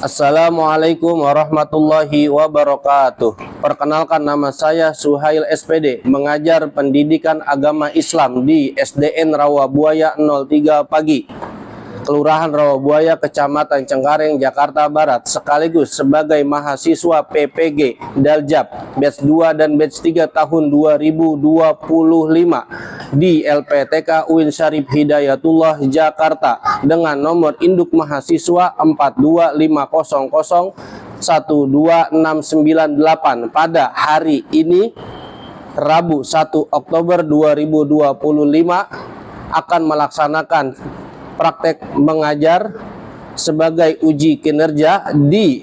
Assalamualaikum warahmatullahi wabarakatuh. Perkenalkan, nama saya Suhail SPD, mengajar pendidikan agama Islam di SDN Rawabuaya 03 Pagi, Kelurahan Rawabuaya, Kecamatan Cengkareng, Jakarta Barat, sekaligus sebagai mahasiswa PPG Daljab batch 2 dan batch 3 tahun 2025 di LPTK UIN Syarif Hidayatullah Jakarta dengan nomor induk mahasiswa 42500126998 pada hari ini Rabu 1 Oktober 2025 akan melaksanakan praktek mengajar sebagai uji kinerja di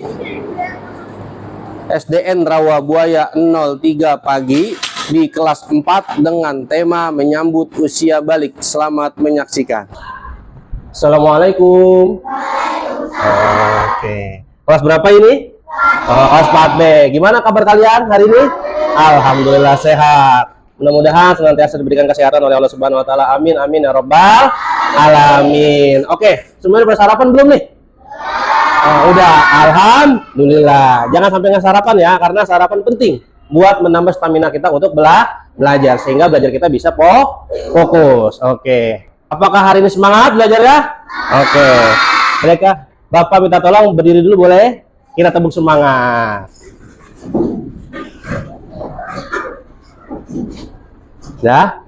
SDN Rawabuaya 03 Pagi di kelas 4 dengan tema menyambut usia balik. Selamat menyaksikan. Assalamualaikum. Oke. Kelas berapa ini? Kelas 4B. Gimana kabar kalian hari ini? Alhamdulillah sehat. Mudah-mudahan senantiasa diberikan kesehatan oleh Allah Subhanahu wa taala. Amin amin ya rabbal alamin. Oke, semuanya udah sarapan belum nih? Udah, alhamdulillah. Jangan sampai nggak sarapan ya, karena sarapan penting buat menambah stamina kita untuk belajar sehingga belajar kita bisa fokus. Oke. Apakah hari ini semangat belajar ya? Oke. Mereka, Bapak minta tolong berdiri dulu boleh? Kita tepuk semangat. Ya,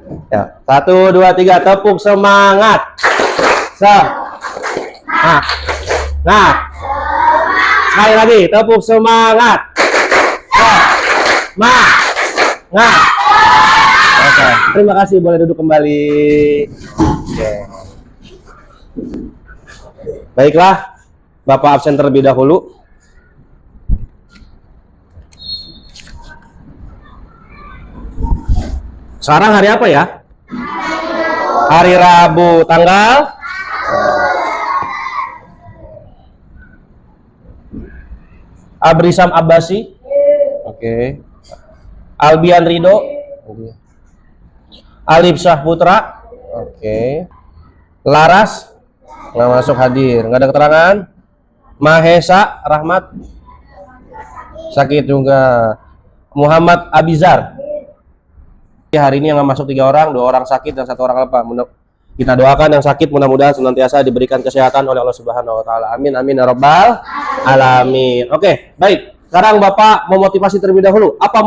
1, 2, 3, tepuk semangat. Nah, sekali lagi, tepuk semangat. Oke, terima kasih, boleh duduk kembali. Oke. Baiklah, Bapak absen terlebih dahulu. Sekarang hari apa ya? Hari Rabu, tanggal Abrisam Abbasi. Oke. Albian Rido. Alif Syah Putra. Oke. Laras nggak masuk hadir, nggak ada keterangan. Mahesa Rahmat sakit juga. Muhammad Abizar. Hari ini yang masuk 3 orang, 2 orang sakit dan 1 orang lupa. Kita doakan yang sakit mudah-mudahan senantiasa diberikan kesehatan oleh Allah Subhanahu wa taala. Amin amin ya rabbal alamin. Oke, baik. Sekarang Bapak mau motivasi terlebih dahulu. Apa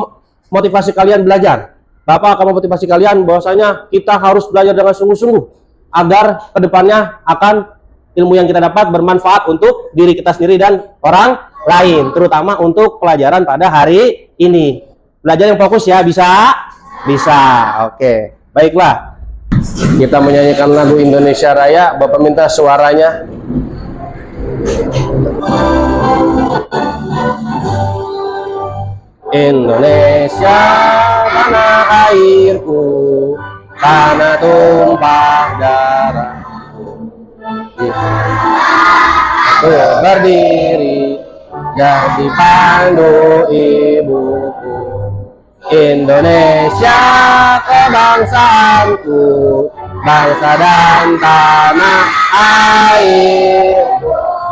motivasi kalian belajar? Bapak akan memotivasi kalian bahwasanya kita harus belajar dengan sungguh-sungguh agar kedepannya akan ilmu yang kita dapat bermanfaat untuk diri kita sendiri dan orang lain, terutama untuk pelajaran pada hari ini. Belajar yang fokus ya, bisa? Bisa. Oke, baiklah. Kita menyanyikan lagu Indonesia Raya. Bapak minta suaranya. Indonesia tanah airku, tanah tumpah darahku, berdiri jadi pandu ibuku. Indonesia kebangsaanku, bangsa dan tanah air.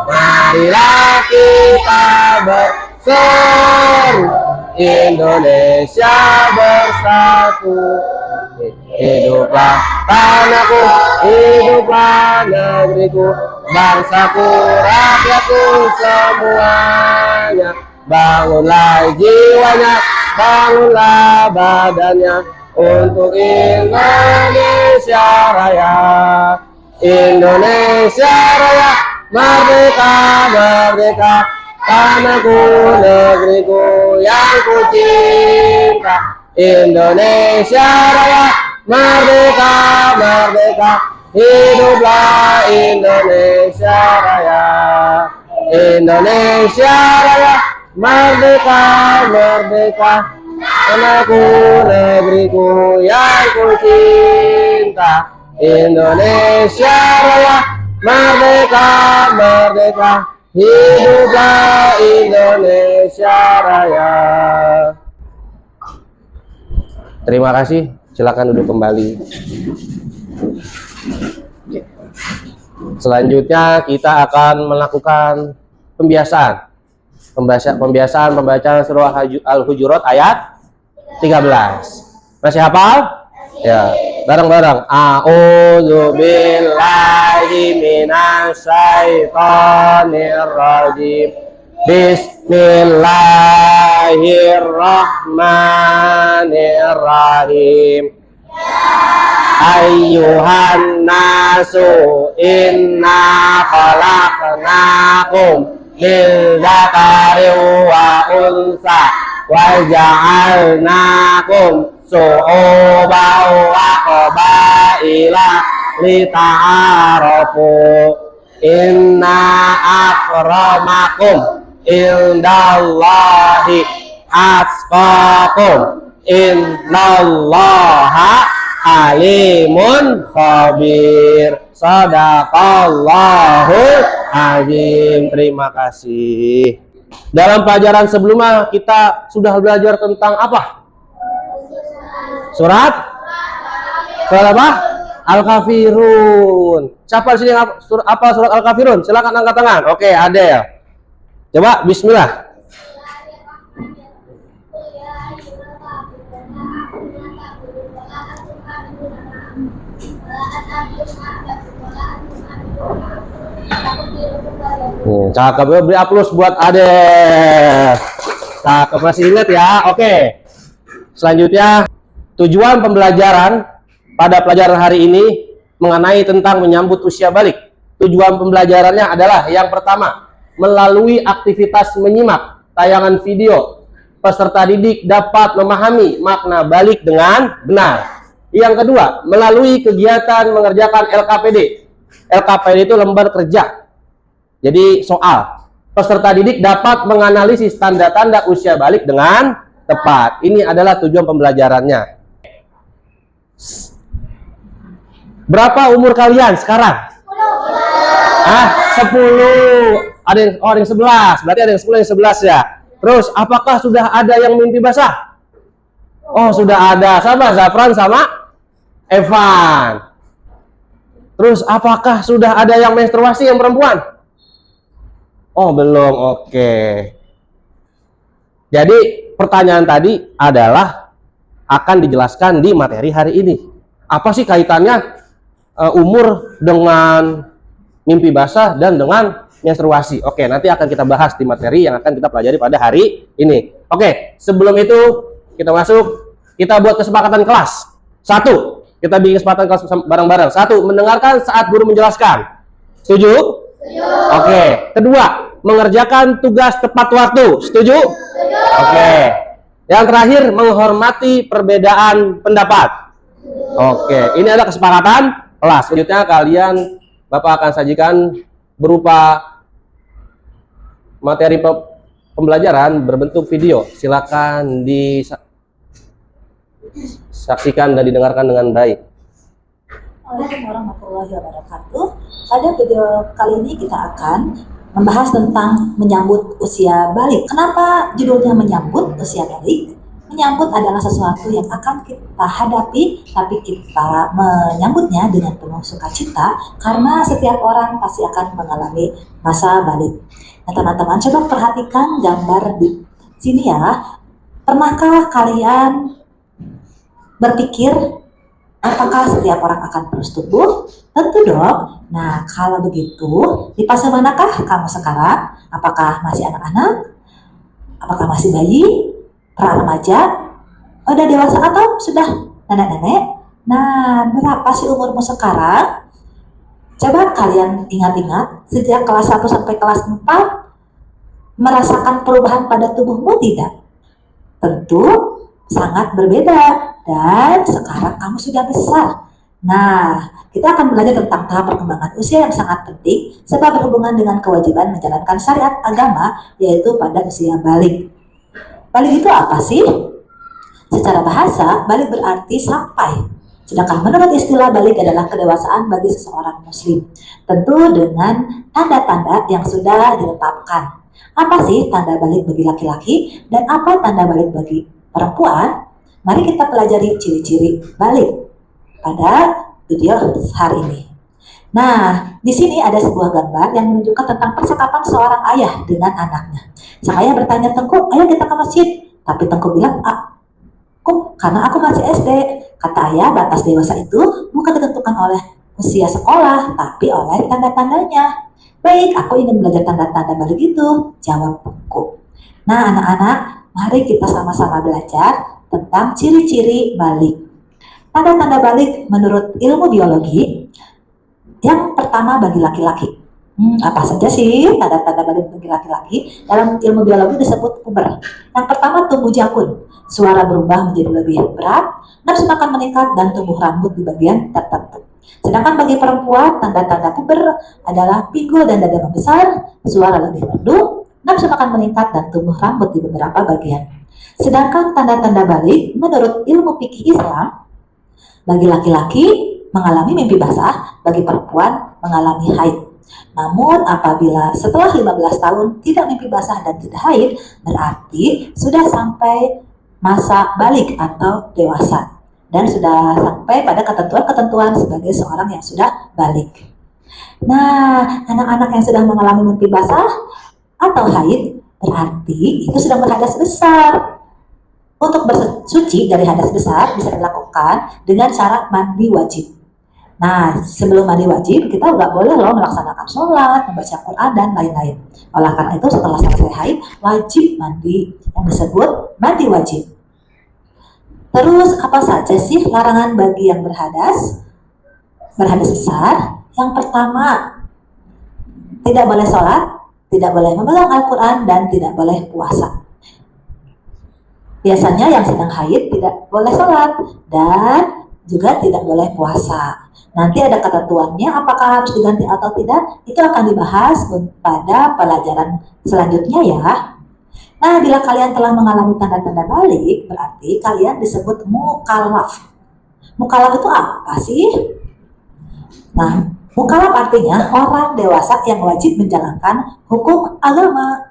Marilah kita berseru, Indonesia bersatu. Hiduplah tanahku, hiduplah negeriku, bangsaku, rakyatku semuanya. Bangunlah jiwanya, bangunlah badannya untuk Indonesia Raya. Indonesia Raya, merdeka, merdeka, tanahku, negeriku yang ku cinta. Indonesia Raya, merdeka, merdeka, hiduplah Indonesia Raya. Indonesia Raya, merdeka, merdeka, tanahku, negeriku yang ku cinta. Indonesia Raya, merdeka, merdeka, hiduplah Indonesia Raya. Terima kasih, silakan duduk kembali. Selanjutnya kita akan melakukan pembiasaan. Pembiasaan pembacaan surah Al-Hujurat ayat 13. Masih hafal? Ya, bareng-bareng. A'udzu billahi minasyaitonir rajim. Bismillahirrahmanirrahim. Ayyuhan nasu inna khalaqnakum min dzakari wa unsa wa ja'alnakum syu'uban wa qabaila lita'arafu inna akramakum indallahi atqakum innallaha alimun khabir. Sadaqallahul azim. Terima kasih. Dalam pelajaran sebelumnya kita sudah belajar tentang apa? Surat apa? Al-Kafirun. Siapa di sini apa surat Al-Kafirun? Silakan angkat tangan. Oke, ada ya. Coba bismillah. Cakep, beri aplaus buat Ade. Cakep, masih ingat ya. Oke. Selanjutnya, tujuan pembelajaran pada pelajaran hari ini mengenai tentang menyambut usia balik. Tujuan pembelajarannya adalah yang pertama, melalui aktivitas menyimak tayangan video, peserta didik dapat memahami makna balik dengan benar. Yang kedua, melalui kegiatan mengerjakan LKPD. LKPD itu lembar kerja. Jadi soal, peserta didik dapat menganalisis tanda-tanda usia balik dengan tepat. Ini adalah tujuan pembelajarannya. Berapa umur kalian sekarang? 10. Ada yang 11. Berarti ada yang 10, yang 11 ya. Terus, apakah sudah ada yang mimpi basah? Oh, sudah ada. Sama Zafran sama Evan. Terus, apakah sudah ada yang menstruasi yang perempuan? Oh, belum. Oke. Jadi, pertanyaan tadi adalah akan dijelaskan di materi hari ini. Apa sih kaitannya umur dengan mimpi basah dan dengan menstruasi? Oke, nanti akan kita bahas di materi yang akan kita pelajari pada hari ini. Oke, sebelum itu kita masuk, kita buat kesepakatan kelas. 1, kita bikin kesepakatan kelas bareng-bareng. 1, mendengarkan saat guru menjelaskan. Setuju? Oke. Kedua, mengerjakan tugas tepat waktu. Setuju? Oke. Yang terakhir, menghormati perbedaan pendapat. Oke. Ini adalah kesepakatan kelas. Selanjutnya kalian, Bapak akan sajikan berupa materi pembelajaran berbentuk video. Silakan disaksikan dan didengarkan dengan baik. Assalamualaikum warahmatullahi wabarakatuh. Pada video kali ini kita akan membahas tentang menyambut usia balik. Kenapa judulnya menyambut usia balik? Menyambut adalah sesuatu yang akan kita hadapi, tapi kita menyambutnya dengan penuh sukacita karena setiap orang pasti akan mengalami masa balik. Nah, teman-teman, coba perhatikan gambar di sini ya. Pernahkah kalian berpikir apakah setiap orang akan terus tumbuh? Tentu dong. Nah, kalau begitu, di fase manakah kamu sekarang? Apakah masih anak-anak? Apakah masih bayi? Pra-remaja? Udah dewasa atau sudah nenek-nenek? Nah, berapa sih umurmu sekarang? Coba kalian ingat-ingat, sejak kelas 1 sampai kelas 4, merasakan perubahan pada tubuhmu tidak? Tentu sangat berbeda. Dan sekarang kamu sudah besar. Nah, kita akan belajar tentang tahap perkembangan usia yang sangat penting sebab berhubungan dengan kewajiban menjalankan syariat agama, yaitu pada usia balik. Balik itu apa sih? Secara bahasa, balik berarti sampai. Sedangkan menurut istilah balik adalah kedewasaan bagi seseorang muslim. Tentu dengan tanda-tanda yang sudah ditetapkan. Apa sih tanda balik bagi laki-laki dan apa tanda balik bagi perempuan? Mari kita pelajari ciri-ciri balik pada video hari ini. Nah, di sini ada sebuah gambar yang menunjukkan tentang percakapan seorang ayah dengan anaknya. Sang ayah bertanya, Tengku, ayo kita ke masjid. Tapi Tengku bilang, aku, karena aku masih SD. Kata ayah, batas dewasa itu bukan ditentukan oleh usia sekolah, tapi oleh tanda-tandanya. Baik, aku ingin belajar tanda-tanda balik itu, jawab Tengku. Nah, anak-anak, mari kita sama-sama belajar tentang ciri-ciri balik. Tanda-tanda balik menurut ilmu biologi, yang pertama bagi laki-laki. Apa saja sih tanda-tanda balik bagi laki-laki? Dalam ilmu biologi disebut puber. Yang pertama tumbuh jakun, suara berubah menjadi lebih berat, nafsu makan meningkat, dan tumbuh rambut di bagian tertentu. Sedangkan bagi perempuan, tanda-tanda puber adalah pinggul dan dada membesar, suara lebih merdu, nafsu makan meningkat, dan tumbuh rambut di beberapa bagian. Sedangkan tanda-tanda balik menurut ilmu fikih Islam, bagi laki-laki mengalami mimpi basah, bagi perempuan mengalami haid. Namun apabila setelah 15 tahun tidak mimpi basah dan tidak haid, berarti sudah sampai masa balik atau dewasa dan sudah sampai pada ketentuan-ketentuan sebagai seorang yang sudah balik. Nah, anak-anak yang sudah mengalami mimpi basah atau haid berarti itu sedang berhadas besar. Untuk bersuci dari hadas besar bisa dilakukan dengan cara mandi wajib. Nah, sebelum mandi wajib, kita nggak boleh loh melaksanakan sholat, membaca Quran, dan lain-lain. Oleh karena itu, setelah selesai haid, wajib mandi, yang disebut mandi wajib. Terus, apa saja sih larangan bagi yang berhadas besar? Yang pertama, tidak boleh sholat, tidak boleh memegang Al-Quran, dan tidak boleh puasa. Biasanya yang sedang haid tidak boleh sholat, dan juga tidak boleh puasa. Nanti ada ketentuannya apakah harus diganti atau tidak, itu akan dibahas pada pelajaran selanjutnya ya. Nah, bila kalian telah mengalami tanda-tanda balik, berarti kalian disebut mukallaf. Mukallaf itu apa sih? Nah, mukallaf artinya orang dewasa yang wajib menjalankan hukum agama.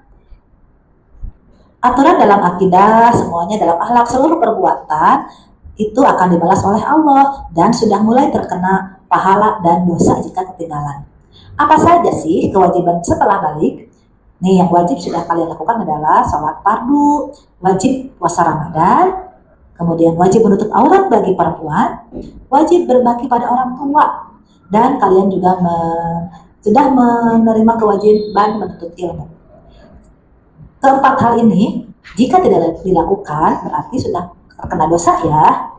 Aturan dalam akidah, semuanya dalam akhlak, seluruh perbuatan itu akan dibalas oleh Allah dan sudah mulai terkena pahala dan dosa jika ketinggalan. Apa saja sih kewajiban setelah balik? Nih, yang wajib sudah kalian lakukan adalah sholat fardu, wajib puasa Ramadan, kemudian wajib menutup aurat bagi perempuan, wajib berbakti pada orang tua, dan kalian juga sudah menerima kewajiban menuntut ilmu. Keempat hal ini, jika tidak dilakukan, berarti sudah terkena dosa ya.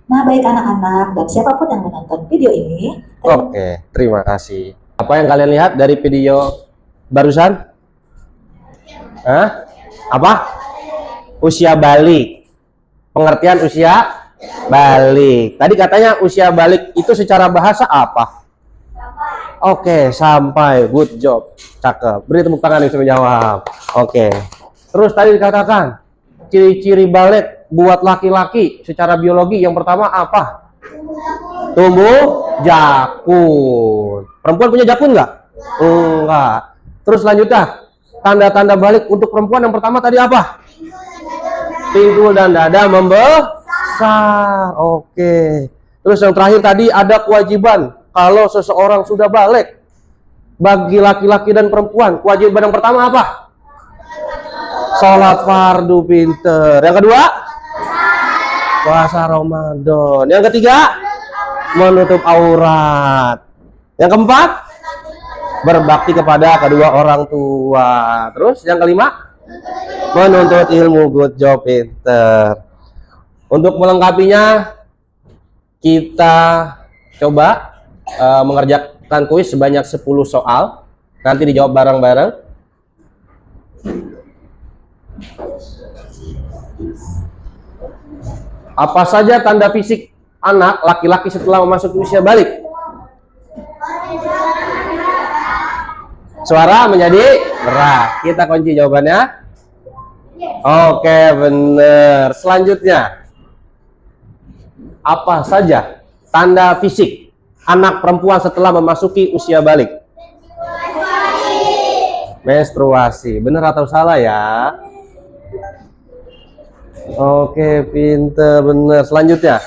Nah, baik anak-anak dan siapapun yang menonton video ini. Oke, terima kasih. Apa yang kalian lihat dari video barusan? Hah? Apa? Usia balik. Pengertian usia balik. Tadi katanya usia balik itu secara bahasa apa? Oke, sampai. Good job. Cakep. Beri tepuk tangan yang sudah menjawab. Oke. Terus tadi dikatakan ciri-ciri balik buat laki-laki secara biologi yang pertama apa? Tumbuh jakun. Perempuan punya jakun nggak? Enggak. Terus selanjutnya tanda-tanda balik untuk perempuan yang pertama tadi apa? Pinggul dan dada membesar. Oke. Terus yang terakhir tadi ada kewajiban kalau seseorang sudah balik bagi laki-laki dan perempuan. Kewajiban yang pertama apa? Sholat fardu, pinter. Yang kedua? Puasa Ramadan. Yang ketiga? Menutup aurat. Yang keempat? Berbakti kepada kedua orang tua. Terus yang kelima? Menuntut ilmu. Good job, pinter. Untuk melengkapinya, kita coba mengerjakan kuis sebanyak 10 soal. Nanti dijawab bareng-bareng. Apa saja tanda fisik anak laki-laki setelah memasuki usia balik? Suara menjadi berat. Kita kunci jawabannya. Oke, benar. Selanjutnya, apa saja tanda fisik anak perempuan setelah memasuki usia balik? Menstruasi. Benar atau salah ya? Oke, pinter, bener. Selanjutnya,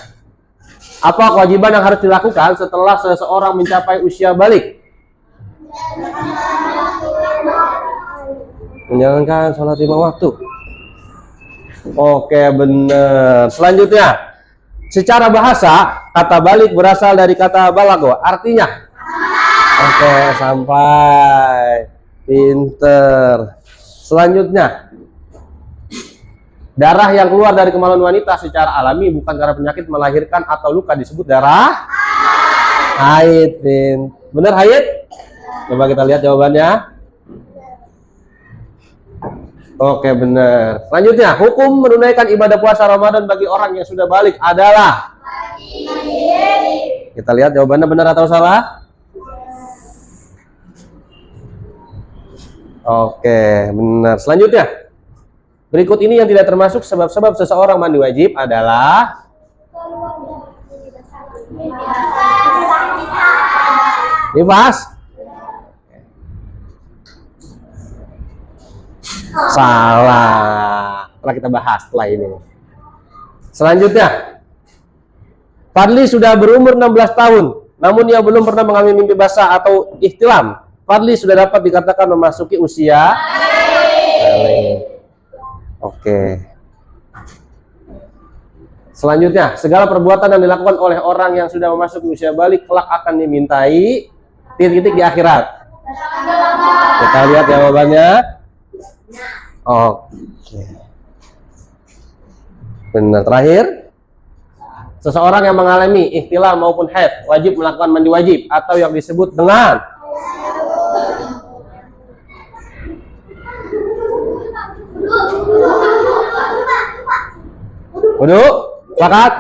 Apa kewajiban yang harus dilakukan setelah seseorang mencapai usia balik? Menjalankan sholat 5 waktu. Oke, benar. Selanjutnya, secara bahasa, kata balik berasal dari kata balago. Artinya? Oke, sampai. Pinter. Selanjutnya, darah yang keluar dari kemaluan wanita secara alami bukan karena penyakit melahirkan atau luka disebut darah haid. Benar haid? Coba kita lihat jawabannya. Oke, benar. Selanjutnya, hukum menunaikan ibadah puasa Ramadan bagi orang yang sudah balik adalah? Kita lihat jawabannya benar atau salah. Oke, benar. Selanjutnya, berikut ini yang tidak termasuk sebab-sebab seseorang mandi wajib adalah? Nifas? Salah. Setelah kita bahas setelah ini. Selanjutnya, Fadli sudah berumur 16 tahun, namun ia belum pernah mengalami mimpi basah atau ihtilam. Fadli sudah dapat dikatakan memasuki usia balik. Oke. Selanjutnya, segala perbuatan yang dilakukan oleh orang yang sudah memasuki usia balik kelak akan dimintai titik-titik di akhirat. Kita lihat jawabannya. Oke. Benar. Terakhir, seseorang yang mengalami ihtilam maupun haid wajib melakukan mandi wajib atau yang disebut dengan wudu. Sepakat?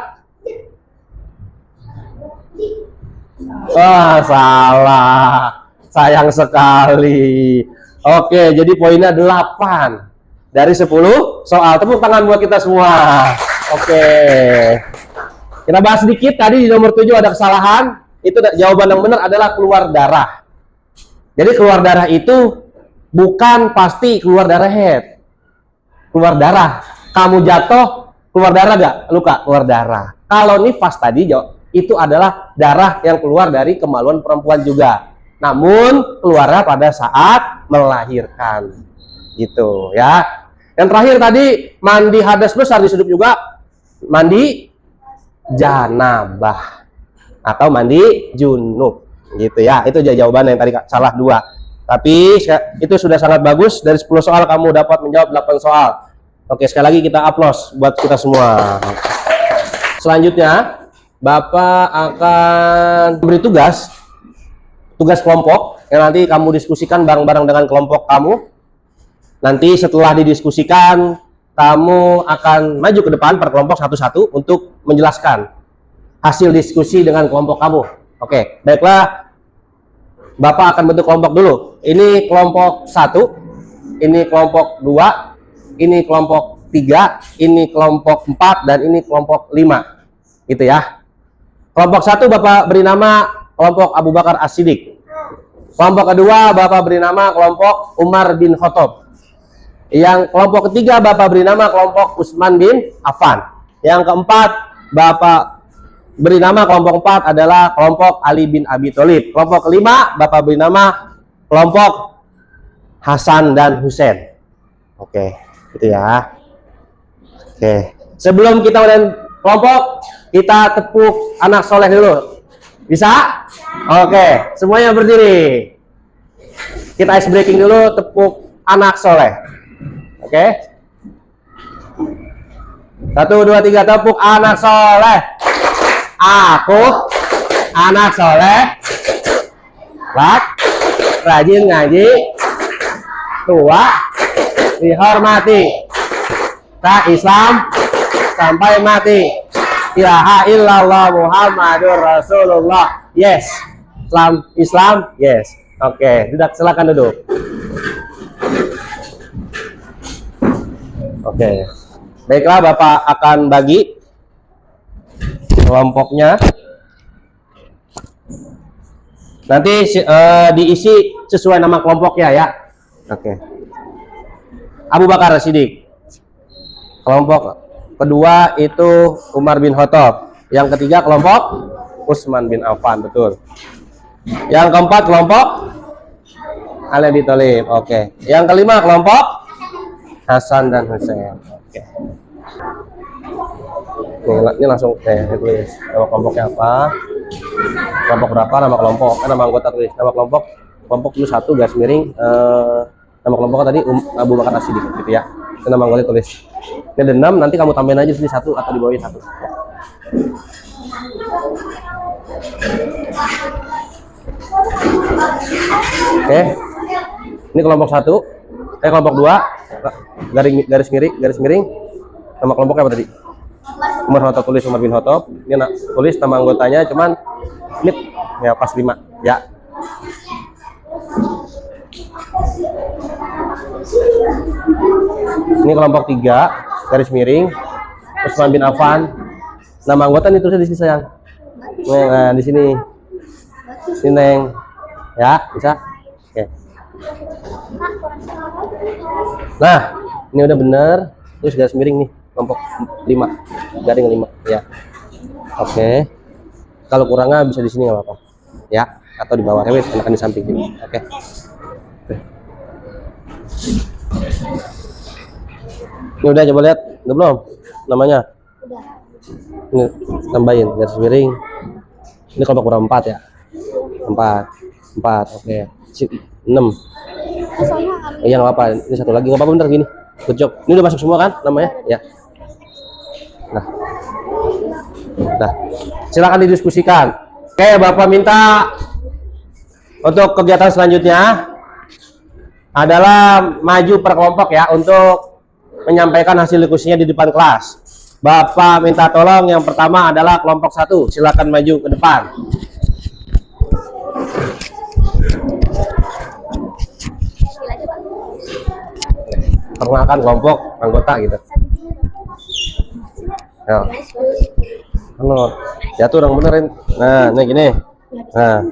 Wah, salah. Sayang sekali. Oke, jadi poinnya 8 dari 10 soal. Tepuk tangan buat kita semua. Oke. Kita bahas sedikit. Tadi di nomor 7 ada kesalahan. Itu jawaban yang benar adalah keluar darah. Jadi keluar darah itu bukan pasti keluar darah head. Keluar darah. Kamu jatuh, keluar darah gak? Luka, keluar darah. Kalau nifas tadi itu adalah darah yang keluar dari kemaluan perempuan juga. Namun keluarnya pada saat melahirkan. Gitu ya. Yang terakhir tadi mandi hadas besar disebut juga mandi janabah atau mandi junub. Gitu ya. Itu jawaban yang tadi salah 2. Tapi itu sudah sangat bagus. Dari 10 soal kamu dapat menjawab 8 soal. Oke, sekali lagi kita aplaus buat kita semua. Selanjutnya, Bapak akan beri tugas kelompok yang nanti kamu diskusikan bareng-bareng dengan kelompok kamu. Nanti setelah didiskusikan, kamu akan maju ke depan per kelompok satu-satu untuk menjelaskan hasil diskusi dengan kelompok kamu. Oke, baiklah. Bapak akan bentuk kelompok dulu. Ini kelompok 1, ini kelompok 2, ini kelompok 3, ini kelompok 4, dan ini kelompok 5. Gitu ya. Kelompok 1 Bapak beri nama kelompok Abu Bakar As-Siddiq. Kelompok kedua Bapak beri nama kelompok Umar bin Khattab. Yang kelompok ketiga Bapak beri nama kelompok Utsman bin Affan. Yang keempat Bapak beri nama kelompok 4 adalah kelompok Ali bin Abi Thalib. Kelompok kelima Bapak beri nama kelompok Hasan dan Husain. Oke. Gitu ya. Oke. Sebelum kita udah kelompok, kita tepuk anak soleh dulu. Bisa? Oke. Semuanya berdiri. Kita ice breaking dulu, tepuk anak soleh. Oke. 1, 2, 3, tepuk anak soleh. Aku anak soleh. Rajin ngaji. Tua dihormati, tak Islam sampai mati. Ilaha illallah Muhammadur Rasulullah. Yes. Islam. Yes. Oke, silakan duduk. Oke. Baiklah, Bapak akan bagi kelompoknya. Nanti diisi sesuai nama kelompoknya ya. Oke. Abu Bakar As-Siddiq. Kelompok kedua itu Umar bin Khattab. Yang ketiga kelompok Utsman bin Affan, betul. Yang keempat kelompok Ali bin Thalib. Oke. Yang kelima kelompok Hasan dan Husain. Oke. Ini langsung tulis nama kelompoknya apa, kelompok berapa, nama kelompok, nama anggota tulis nama kelompok dulu 1 garis miring nama kelompoknya tadi Abu Bakar As-Siddiq gitu ya. Itu nama anggota tulis. Ini ada 6, nanti kamu tambahin aja sini 1 atau di bawahnya 1. Oke. Ini kelompok 1, kelompok 2 garis miring nama kelompoknya apa tadi? Umar bin Khattab, tulis Umar bin Khattab. Ini tulis nama anggotanya, cuman ini ya pas 5 ya. Ini kelompok 3 garis miring Utsman bin Affan. Nama anggota ini tulisnya di sini sayang. Nah, di sini. Sini Neng. Ya, bisa? Oke. Nah, ini udah bener. Terus garis miring nih, kelompok 5. Garing 5 ya. Oke. Kalau kurangnya bisa di sini nggak apa-apa. Ya, atau di bawah rewet enakan di samping ini. Oke. Ini udah, coba lihat. Udah belum? Namanya? Udah. Ini tambahin garis miring. Ini kelompok berapa? 4 ya? 4. Oke. 6. Iya nggak apa-apa. Ini satu lagi nggak apa-apa, bentar gini. Good job. Ini udah masuk semua kan namanya? Ya. Nah, silakan didiskusikan. Oke, Bapak minta untuk kegiatan selanjutnya adalah maju per kelompok ya untuk menyampaikan hasil diskusinya di depan kelas. Bapak minta tolong yang pertama adalah kelompok 1. Silakan maju ke depan. Perkenalkan kelompok anggota gitu. Ya. Halo. Ya tuh orang benerin. Nah, ini gini. Nah.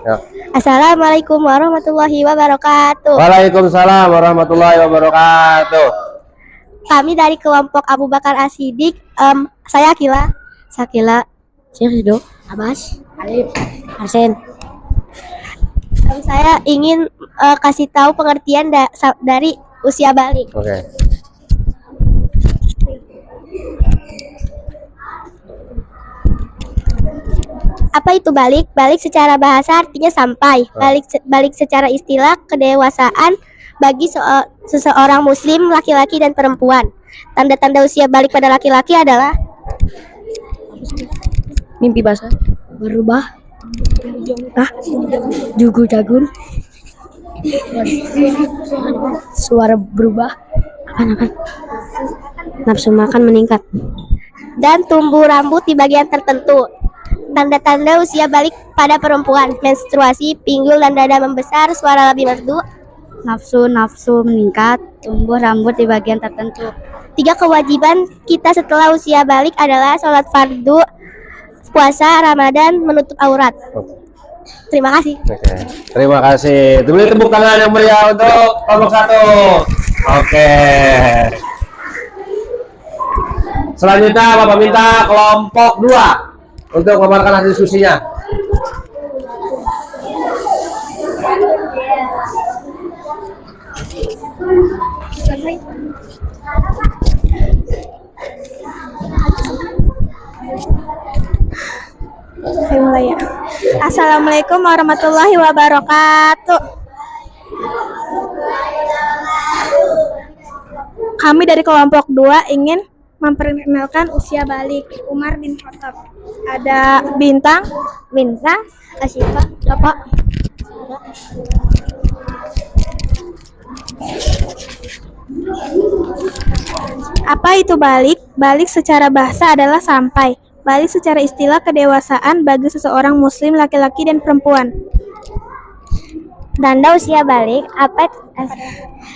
Ya. Assalamualaikum warahmatullahi wabarakatuh. Waalaikumsalam warahmatullahi wabarakatuh. Kami dari kelompok Abu Bakar As-Siddiq. Saya Akila, Sakila, Syekhido, Abbas, Alif, Arsen. Saya ingin kasih tahu pengertian dari usia balik. Oke. Apa itu balik? Balik secara bahasa artinya sampai. Balik secara istilah kedewasaan bagi seseorang muslim laki-laki dan perempuan. Tanda-tanda usia balik pada laki-laki adalah mimpi basah, berubah, jugu jagun, suara berubah, nafsu makan meningkat, dan tumbuh rambut di bagian tertentu. Tanda-tanda usia balik pada perempuan: menstruasi, pinggul dan dada membesar, suara lebih merdu, nafsu meningkat, tumbuh rambut di bagian tertentu. 3 kewajiban kita setelah usia balik adalah sholat fardu, puasa, Ramadan, menutup aurat. Terima kasih. Oke. Terima kasih. Beri tepuk tangan yang meriah untuk kelompok 1. Oke. Selanjutnya Bapak minta kelompok 2 untuk memaparkan hasil diskusinya. Assalamualaikum warahmatullahi wabarakatuh. Kami dari kelompok 2 ingin memperkenalkan usia balik Umar bin Khattab. Ada Bintang, Asyifa, Bapak. Apa itu balik? Balik secara bahasa adalah sampai. Balik secara istilah kedewasaan bagi seseorang muslim laki-laki dan perempuan. Tanda usia balik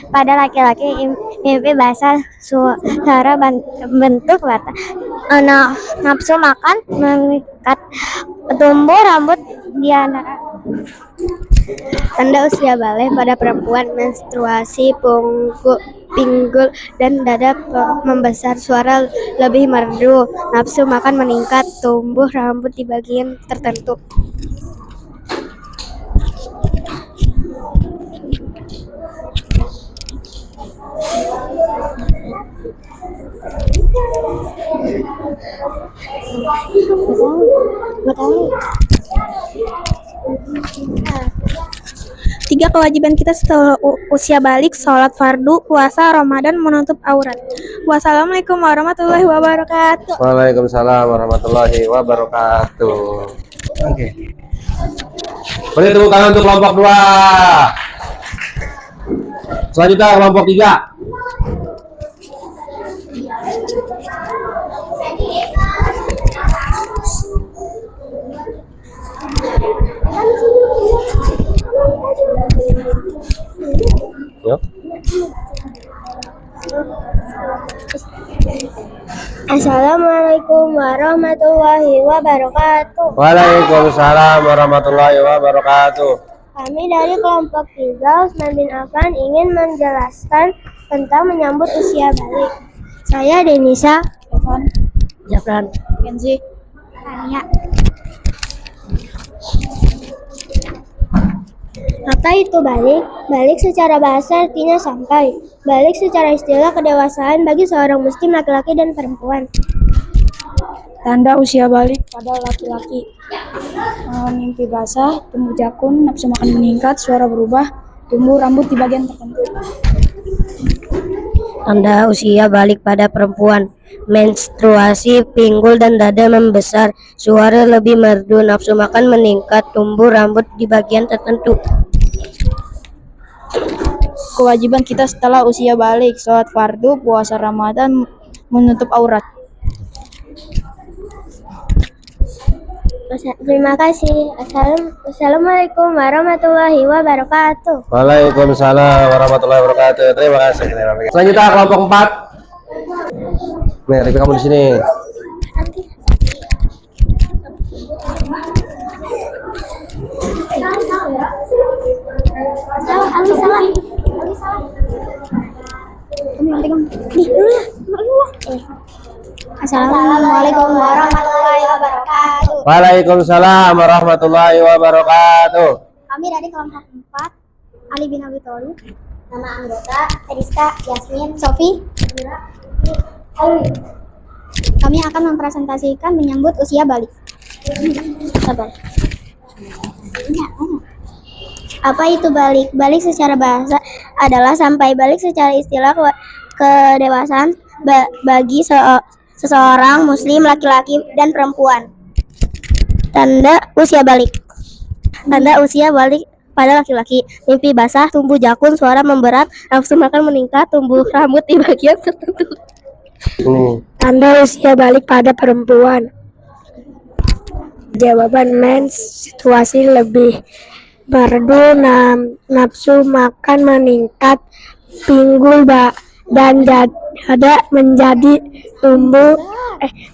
pada laki-laki mimpi basah, suara bentuk mata, nafsu makan mengikat, tumbuh rambut di antara Tanda usia balik pada perempuan: menstruasi, pinggul dan dada membesar, suara lebih merdu, nafsu makan meningkat, tumbuh rambut di bagian tertentu. Nggak tahu. 3 kewajiban kita setelah usia balik: sholat fardu, puasa Ramadan, menutup aurat. Wassalamualaikum warahmatullahi wabarakatuh. Waalaikumsalam warahmatullahi wabarakatuh. Oke. Beri tepuk tangan untuk kelompok 2. Selanjutnya kelompok 3. Yuk. Assalamualaikum warahmatullahi wabarakatuh. Waalaikumsalam warahmatullahi wabarakatuh. Kami dari kelompok 3 Usman bin Affan ingin menjelaskan tentang menyambut usia balik. Saya Denisa, Jafran. Kenzi. Tania. Apa itu balik? Balik secara bahasa artinya sampai. Balik secara istilah kedewasaan bagi seorang muslim laki-laki dan perempuan. Tanda usia balik pada laki-laki: mimpi basah, tumbuh jakun, nafsu makan meningkat, suara berubah, tumbuh rambut di bagian tertentu. Tanda usia balik pada perempuan: menstruasi, pinggul dan dada membesar, suara lebih merdu, nafsu makan meningkat, tumbuh rambut di bagian tertentu. Kewajiban kita setelah usia balik: sholat fardu, puasa Ramadan, menutup aurat. Terima kasih. Assalamualaikum warahmatullahi wabarakatuh. Waalaikumsalam warahmatullahi wabarakatuh. Terima kasih. Selanjutnya kelompok 4. Nih, Rifki kamu di sini. Assalamualaikum warahmatullahi wabarakatuh. Waalaikumsalam warahmatullahi wabarakatuh. Kami dari kelompok 4, Ali bin Abi Thalib. Nama anggota Eriska, Yasmin, Sofi. Kami akan mempresentasikan menyambut usia balik. Sabar. Apa itu balik? Balik secara bahasa adalah sampai, balik secara istilah kedewasaan bagi seseorang muslim laki-laki dan perempuan. Tanda usia balik. Tanda usia balik pada laki-laki: mimpi basah, tumbuh jakun, suara memberat, nafsu makan meningkat, tumbuh rambut di bagian tertentu. Tanda usia balik pada perempuan: jawaban menstruasi lebih merdu, nafsu makan meningkat, pinggul dan dada menjadi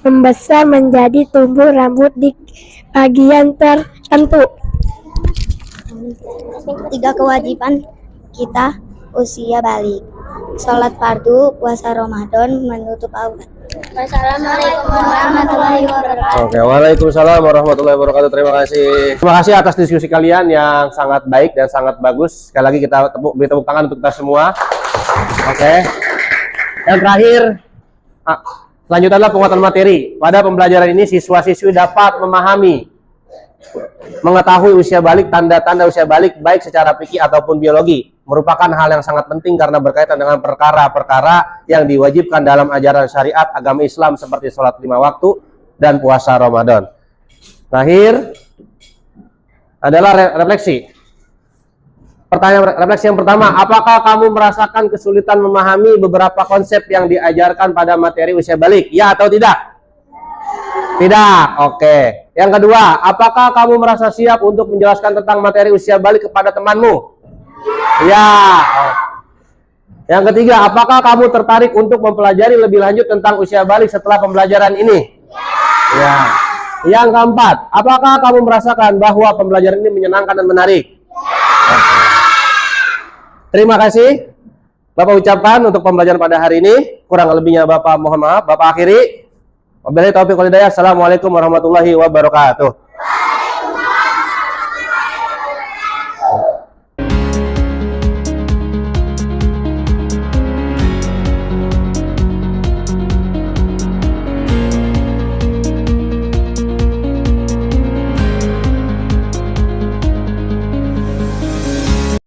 membesar, menjadi tumbuh rambut di bagian tertentu. 3 kewajiban kita usia balik: sholat fardu, puasa Ramadan, menutup aurat. Wassalamualaikum warahmatullahi wabarakatuh. Oke, waalaikumsalam warahmatullahi wabarakatuh. Terima kasih. Terima kasih atas diskusi kalian yang sangat baik dan sangat bagus. Sekali lagi kita beri tepuk tangan untuk kita semua. Oke. Dan terakhir, selanjutnya adalah penguatan materi. Pada pembelajaran ini siswa-siswi dapat memahami, mengetahui usia balik, tanda-tanda usia balik baik secara fikih ataupun biologi. Merupakan hal yang sangat penting karena berkaitan dengan perkara-perkara yang diwajibkan dalam ajaran syariat agama Islam seperti sholat 5 waktu dan puasa Ramadan. Terakhir adalah refleksi. Pertanyaan refleksi yang pertama: apakah kamu merasakan kesulitan memahami beberapa konsep yang diajarkan pada materi usia balik? Ya atau tidak? Tidak. Oke. Yang kedua, apakah kamu merasa siap untuk menjelaskan tentang materi usia balik kepada temanmu? Ya. Yang ketiga, apakah kamu tertarik untuk mempelajari lebih lanjut tentang usia balik setelah pembelajaran ini? Ya. Yang keempat, apakah kamu merasakan bahwa pembelajaran ini menyenangkan dan menarik? Terima kasih Bapak ucapkan untuk pembelajaran pada hari ini. Kurang lebihnya Bapak mohon maaf. Bapak akhiri. Wabillahi taufiq wal hidayah. Assalamualaikum warahmatullahi wabarakatuh.